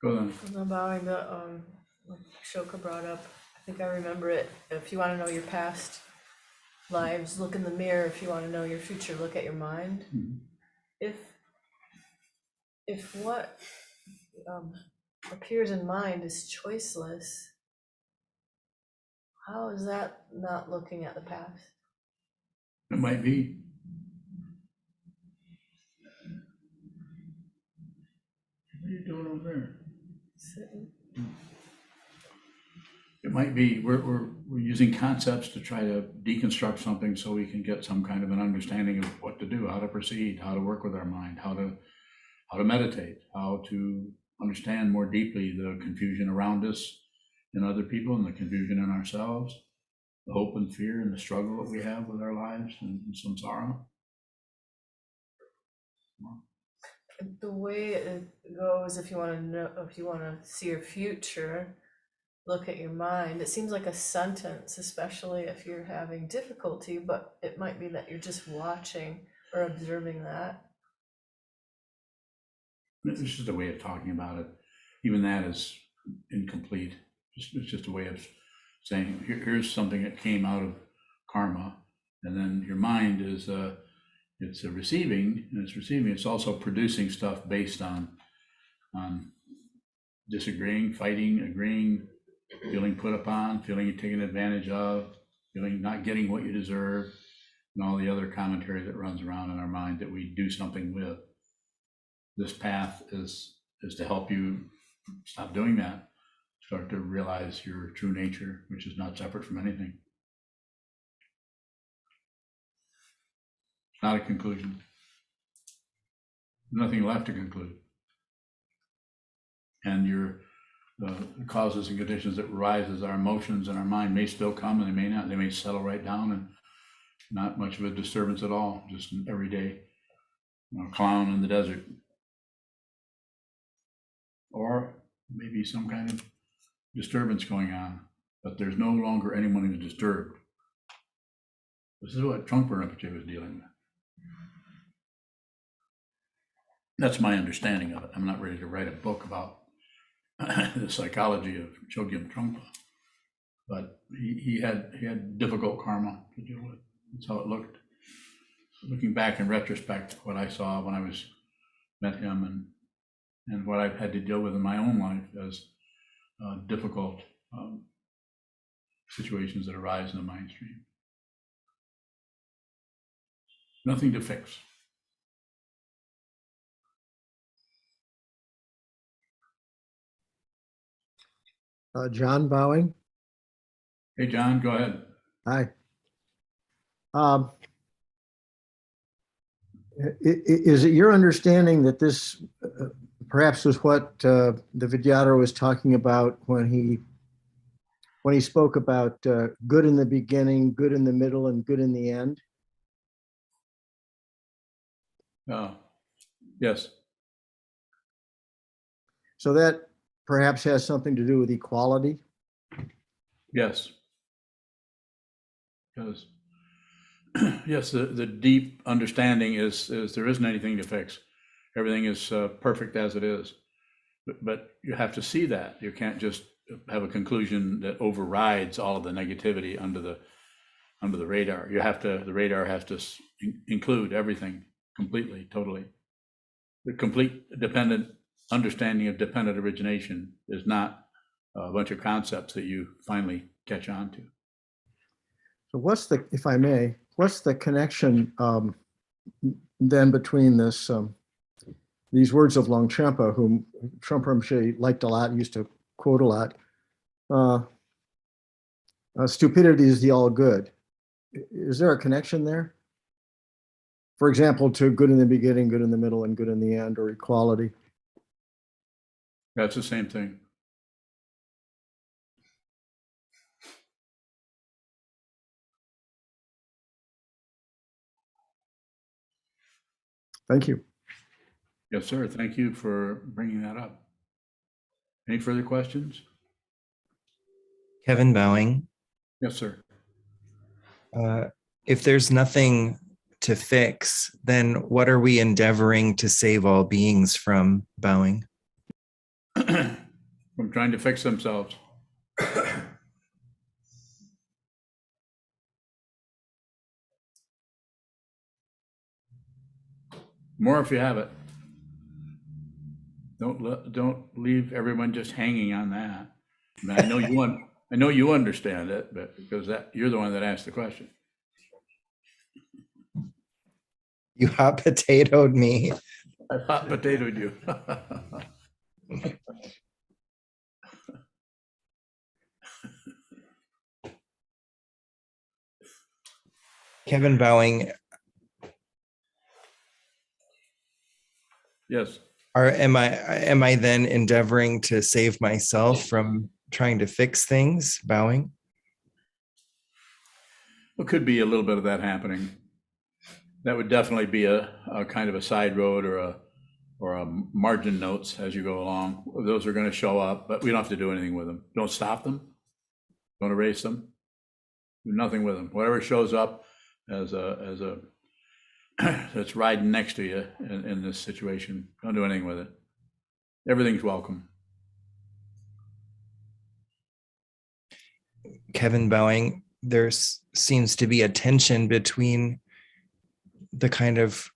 Go then. I'm bowing the what Shoka brought up. I think I remember it. If you want to know your past lives, look in the mirror. If you want to know your future, look at your mind. Mm-hmm. If what appears in mind is choiceless. How is that not looking at the past? It might be. What are you doing over there? Sitting. It might be, we're using concepts to try to deconstruct something so we can get some kind of an understanding of what to do, how to proceed, how to work with our mind, how to meditate, how to understand more deeply the confusion around us and other people and the confusion in ourselves, the hope and fear and the struggle that we have with our lives and samsara. The way it goes, if you want to know, if you want to see your future, look at your mind. It seems like a sentence, especially if you're having difficulty, but it might be that you're just watching or observing that. It's just a way of talking about it. Even that is incomplete. It's just a way of saying, here's something that came out of karma, and then your mind is it's a receiving, and it's receiving. It's also producing stuff based on disagreeing, fighting, agreeing, feeling put upon, feeling taken advantage of, feeling not getting what you deserve, and all the other commentary that runs around in our mind that we do something with. This path is to help you stop doing that, start to realize your true nature, which is not separate from anything. It's not a conclusion. Nothing left to conclude. And your causes and conditions that arise as our emotions and our mind may still come, and they may not. They may settle right down, and not much of a disturbance at all, just an everyday clown in the desert. Or maybe some kind of disturbance going on, but there's no longer anyone who's disturbed. This is what Trungpa Rinpoche was dealing with. That's my understanding of it. I'm not ready to write a book about the psychology of Chogyam Trungpa, but he had difficult karma to deal with. That's how it looked. Looking back in retrospect, what I saw when I met him and what I've had to deal with in my own life as difficult situations that arise in the mind stream. Nothing to fix. John Bowing. Hey, John, go ahead. Hi. Is it your understanding that this perhaps was what the Vidyadhara was talking about when he spoke about good in the beginning, good in the middle, and good in the end? Yes. So that perhaps has something to do with equality? Yes. Because yes, the deep understanding is there isn't anything to fix. Everything is perfect as it is. But you have to see that. You can't just have a conclusion that overrides all of the negativity under the radar. The radar has to include everything completely, totally. The complete dependent understanding of dependent origination is not a bunch of concepts that you finally catch on to. So if I may, what's the connection then between these words of Longchenpa, whom Trungpa Rinpoche liked a lot, used to quote a lot, stupidity is the all good. Is there a connection there? For example, to good in the beginning, good in the middle, and good in the end, or equality? That's the same thing. Thank you. Yes, sir. Thank you for bringing that up. Any further questions? Kevin Bowing. Yes, sir. If there's nothing to fix, then what are we endeavoring to save all beings from, Bowing? From trying to fix themselves. More if you have it. Don't leave everyone just hanging on that. I mean, I know you understand it, but because you're the one that asked the question. You hot potatoed me. I hot potatoed you. Kevin Bowing, Yes. am I then endeavoring to save myself from trying to fix things, Bowing? It could be a little bit of that happening. That would definitely be a kind of a side road or a margin notes as you go along. Those are going to show up, but we don't have to do anything with them. Don't stop them. Don't erase them. Do nothing with them. Whatever shows up as a that's riding next to you in this situation, don't do anything with it. Everything's welcome. Kevin Bowing, there seems to be a tension between the kind of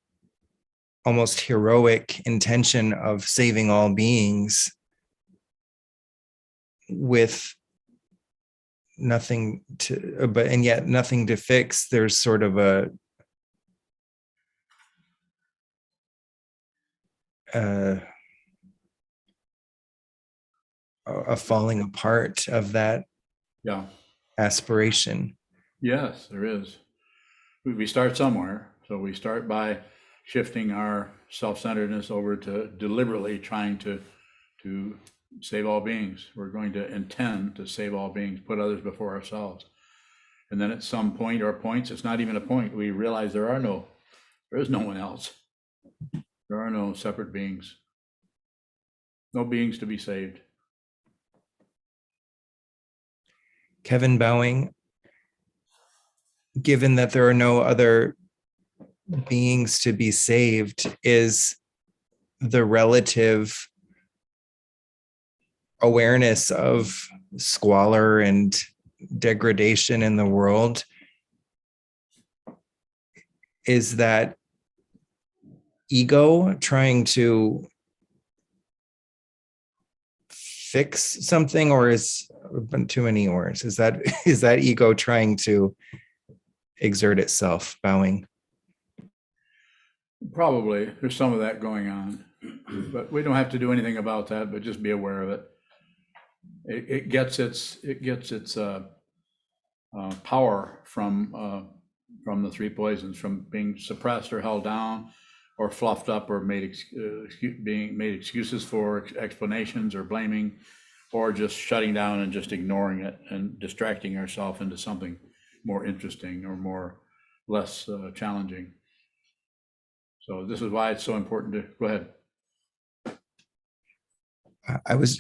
almost heroic intention of saving all beings with nothing to, and yet nothing to fix. There's sort of a falling apart of that Yeah. aspiration. Yes, there is. We start somewhere. So we start by shifting our self-centeredness over to deliberately trying to save all beings. We're going to intend to save all beings, put others before ourselves. And then at some point or points, it's not even a point, we realize there is no one else. There are no separate beings. No beings to be saved. Kevin Bowing, given that there are no other beings to be saved, is the relative awareness of squalor and degradation in the world, is that ego trying to fix something, or is too many ors? Is that ego trying to exert itself, Bowing? Probably there's some of that going on, but we don't have to do anything about that, but just be aware of it. It gets its power from the three poisons, from being suppressed or held down or fluffed up or being made excuses for, explanations or blaming, or just shutting down and just ignoring it and distracting ourselves into something more interesting or less challenging. So this is why it's so important to go ahead.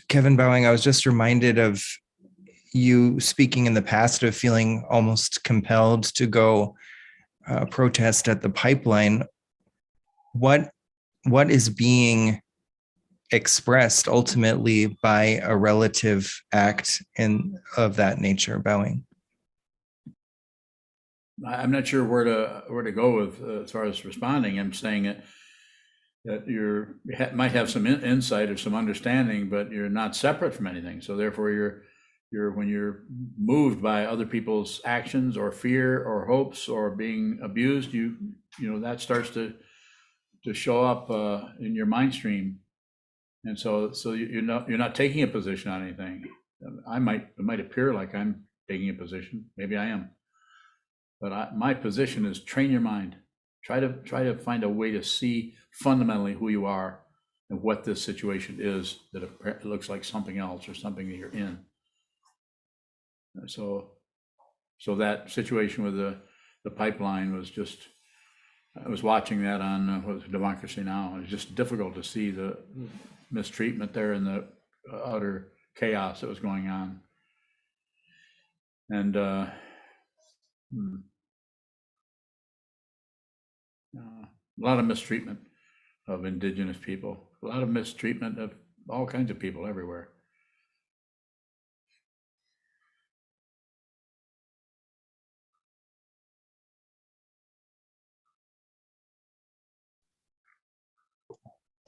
Kevin Bowing, I was just reminded of you speaking in the past of feeling almost compelled to go protest at the pipeline. What is being expressed ultimately by a relative act of that nature, Bowing? I'm not sure where to go with as far as responding. I'm saying that you might have some insight or some understanding, but you're not separate from anything. So therefore, when you're moved by other people's actions or fear or hopes or being abused, you know that starts to show up in your mind stream, and so you're not taking a position on anything. It might appear like I'm taking a position. Maybe I am. But my position is train your mind. Try to find a way to see fundamentally who you are and what this situation is that it looks like something else or something that you're in. So that situation with the pipeline was just, I was watching that on Democracy Now! It was just difficult to see the mistreatment there and the utter chaos that was going on. And a lot of mistreatment of indigenous people, a lot of mistreatment of all kinds of people everywhere.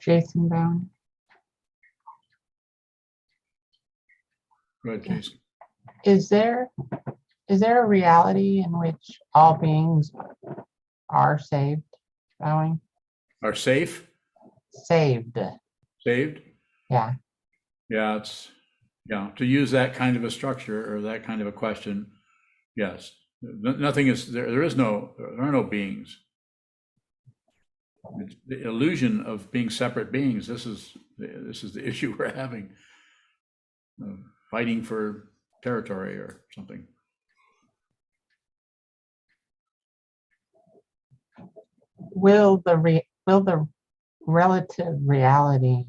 Jason Brown. Go ahead, Casey. Is there a reality in which all beings are saved? Bowing? Are safe? Saved. Saved? Yeah. Yeah, to use that kind of a structure or that kind of a question, yes. Nothing is, there are no beings. It's the illusion of being separate beings. This is the issue we're having. Fighting for territory or something. Will the relative reality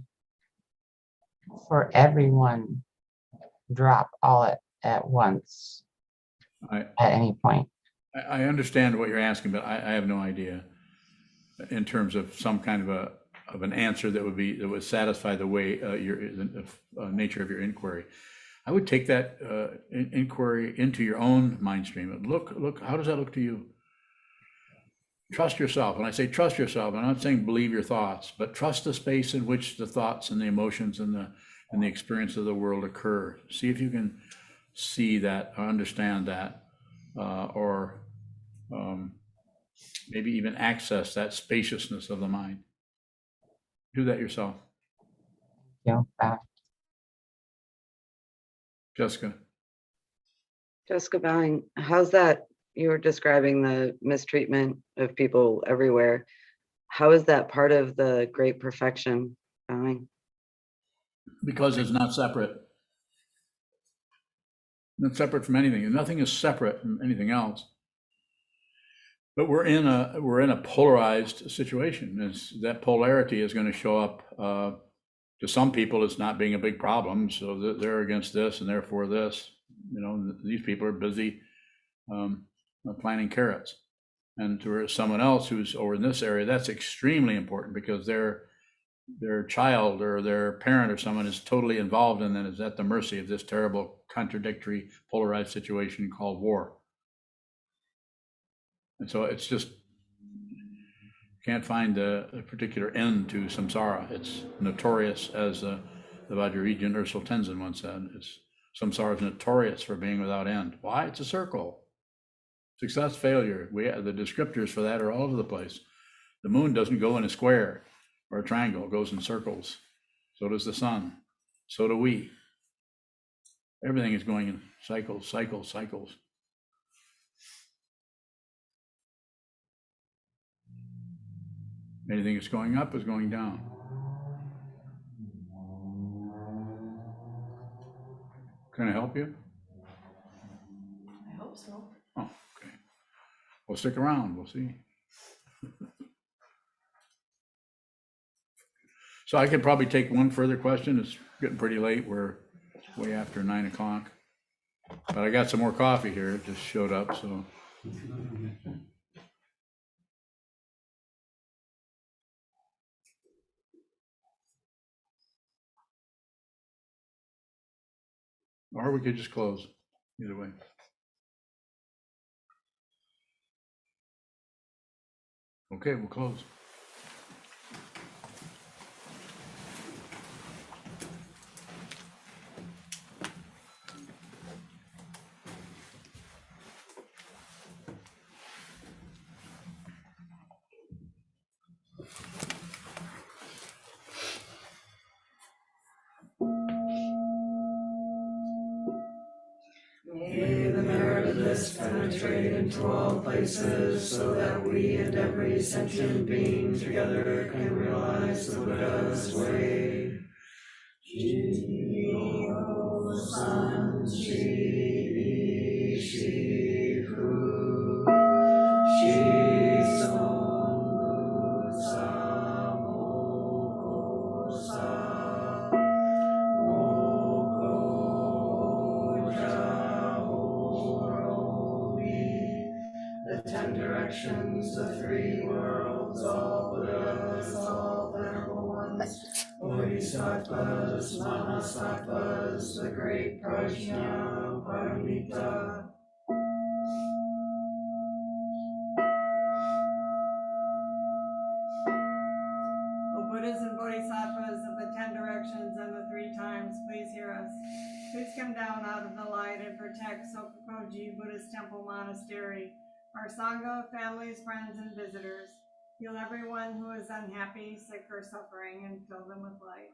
for everyone drop all at once at any point? I understand what you're asking, but I have no idea in terms of some kind of an answer that would satisfy the way the nature of your inquiry. I would take that inquiry into your own mind stream. Look, how does that look to you? Trust yourself. When I say trust yourself, I'm not saying believe your thoughts, but trust the space in which the thoughts and the emotions and the experience of the world occur. See if you can see that, or understand that, or maybe even access that spaciousness of the mind. Do that yourself. Yeah. Jessica. Jessica Bowing, how's that? You were describing the mistreatment of people everywhere. How is that part of the great perfection, Bowing? Because it's not separate. Not separate from anything, and nothing is separate from anything else. But we're in a polarized situation. That polarity is going to show up to some people as not being a big problem. So they're against this and they're for this. You know, these people are busy planting carrots. And to someone else who's over in this area, that's extremely important because their child or their parent or someone is totally involved and then is at the mercy of this terrible, contradictory, polarized situation called war. And so it's just, can't find a particular end to samsara. It's notorious, as the Vajrayana Ursula Tenzin once said. Samsara is notorious for being without end. Why? It's a circle. Success, failure. The descriptors for that are all over the place. The moon doesn't go in a square or a triangle, it goes in circles. So does the sun. So do we. Everything is going in cycles, cycles, cycles. Anything that's going up is going down. Can I help you? I hope so. Oh, okay. Well, stick around, we'll see. So I could probably take one further question. It's getting pretty late. We're way after 9 o'clock. But I got some more coffee here. It just showed up, so. Or we could just close, either way. Okay, we'll close. May the merit of this penetrate into all places, so that we and every sentient being together can realize the Buddha's way. Ji-ho san shi shi hu shi son bu sa mo ko sa mo ko ja ho ro mi. The 10 directions, the 3 worlds, all Buddhas, all venerable ones, Bodhisattvas, Manasattvas, the great Prajna Paramita. O Buddhas and Bodhisattvas of the the 10 directions and the 3 times, please hear us. Please come down out of the light and protect Sokokoji Buddhist Temple Monastery, our Sangha, families, friends, and visitors. Heal everyone who is unhappy, sick, or suffering, and fill them with light.